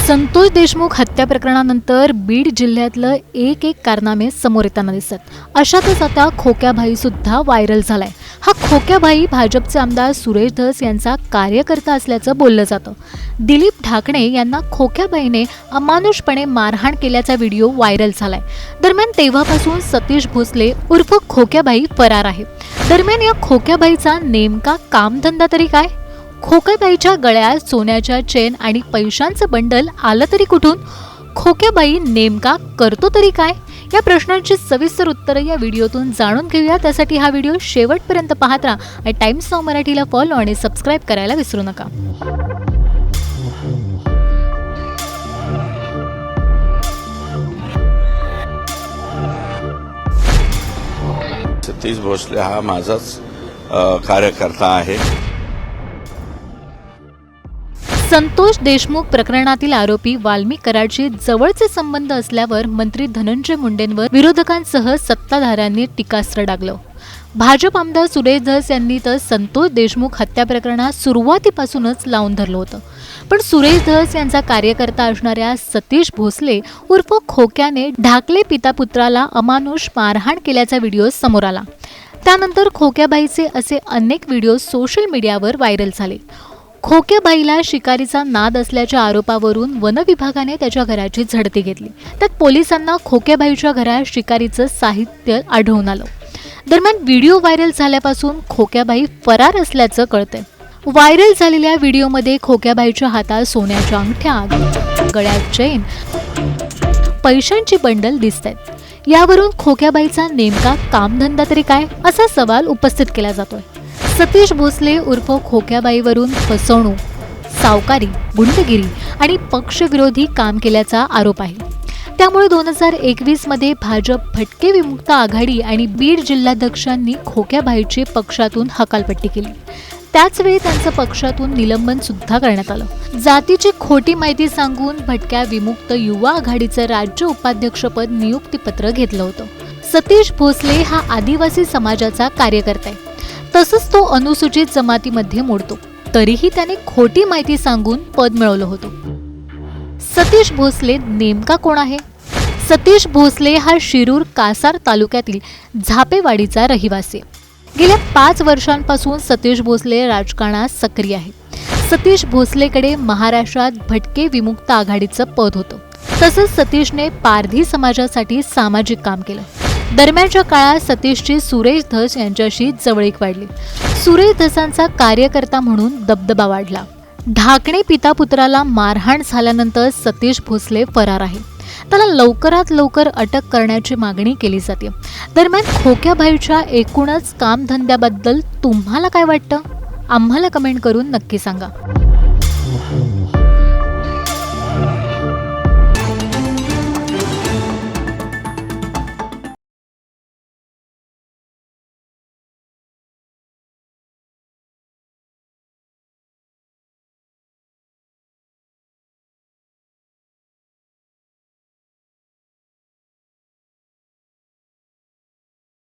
संतोष देशमुख हत्या प्रकरणानंतर बीड जिल्ह्यातलं एक कारनामे समोर येताना दिसतात. अशातच आता खोक्याभाई सुद्धा व्हायरल झालाय. हा खोक्याभाई भाजपचे आमदार सुरेश धस यांचा कार्यकर्ता असल्याचं बोललं जातं. दिलीप ढाकणे यांना खोक्याभाईने अमानुषपणे मारहाण केल्याचा व्हिडिओ व्हायरल झालाय. दरम्यान तेव्हापासून सतीश भोसले उर्फ खोक्याभाई फरार आहे. दरम्यान या खोक्याभाईचा नेमका कामधंदा तरी काय? खोक्याबाईच्या गळ्यात सोन्याच्या चेन आणि पैशांचं बंडल आलं तरी कुठून? खोक्याबाई नेमका करतो तरी काय? या प्रश्नांची सविस्तर उत्तरं या व्हिडिओतून जाणून घेऊया. त्यासाठी हा व्हिडिओ शेवटपर्यंत पाहत राहा आणि टाइम्स नाऊ मराठीला फॉलो आणि सबस्क्राईब करायला विसरू नका. सतीश भोसले हा माझाच कार्यकर्ता आहे. संतोष देशमुख प्रकरणातील आरोपी वाल्मी कराडशी जवळचे संबंध असल्यावर मंत्री धनंजय मुंडेंवर विरोधकांसह सत्ताधाऱ्यांनी टीकास्त्र डागलं. भाजप आमदार सुरेश धस यांनी तर संतोष देशमुख हत्या प्रकरणात सुरुवातीपासूनच लावून धरलं होतं. पण सुरेश धस यांचा कार्यकर्ता असणाऱ्या सतीश भोसले उर्फ खोक्याने ढाकले पिता पुत्राला अमानुष मारहाण केल्याचा व्हिडिओ समोर आला. त्यानंतर खोक्याबाईचे असे अनेक व्हिडिओ सोशल मीडियावर व्हायरल झाले. खोक्याबाईला शिकारीचा नाद असल्याच्या आरोपावरून वन विभागाने त्याच्या घराची झडती घेतली. त्यात पोलिसांना खोक्याबाईच्या घरात शिकारीचं साहित्य आढळून आलं. दरम्यान व्हिडिओ व्हायरल झाल्यापासून खोक्याबाई फरार असल्याचं कळतंय. व्हायरल झालेल्या व्हिडिओमध्ये खोक्याबाईच्या हातात सोन्याच्या अंगठ्या, गळ्यात चेन, पैशांची बंडल दिसतायत. यावरून खोक्याबाईचा नेमका कामधंदा तरी काय असा सवाल उपस्थित केला जातोय. सतीश भोसले उर्फ खोक्याबाईवरून फसवणूक, सावकारी, गुंडगिरी आणि पक्षविरोधी काम केल्याचा आरोप आहे. त्यामुळे 2021 मध्ये भाजप भटके विमुक्त आघाडी आणि बीड जिल्हाध्यक्षांनी खोक्याबाईची पक्षातून हकालपट्टी केली. त्याचवेळी त्यांचं पक्षातून निलंबन सुद्धा करण्यात आलं. जातीची खोटी माहिती सांगून भटक्या विमुक्त युवा आघाडीचं राज्य उपाध्यक्षपद नियुक्तीपत्र घेतलं होतं. सतीश भोसले हा आदिवासी समाजाचा कार्यकर्ता आहे. तसंच तो अनुसूचित जमातीमध्ये मोडतो. तरीही त्याने खोटी माहिती सांगून पद मिळवलं होतं. सतीश भोसले नेमका कोण आहे? सतीश भोसले हा शिरूर कासार तालुक्यातील झापेवाडीचा रहिवासी आहे. गेल्या 5 वर्षांपासून सतीश भोसले राजकारणात सक्रिय आहे. सतीश भोसलेकडे महाराष्ट्रात भटके विमुक्त आघाडीचं पद होतं. तसंच सतीशने पारधी समाजासाठी सामाजिक काम केलं. दरम्यानच्या काळात सतीशची सुरेश धस यांच्याशी जवळीक वाढली. सुरेश धसांचा कार्यकर्ता म्हणून दबदबा वाढला. ढाकणे पिता पुत्राला मारहाण झाल्यानंतर सतीश भोसले फरार आहे. त्याला लवकरात लवकर अटक करण्याची मागणी केली जाते. दरम्यान खोक्याबाईच्या एकूणच कामधंद्याबद्दल तुम्हाला काय वाटतं? आम्हाला कमेंट करून नक्की सांगा.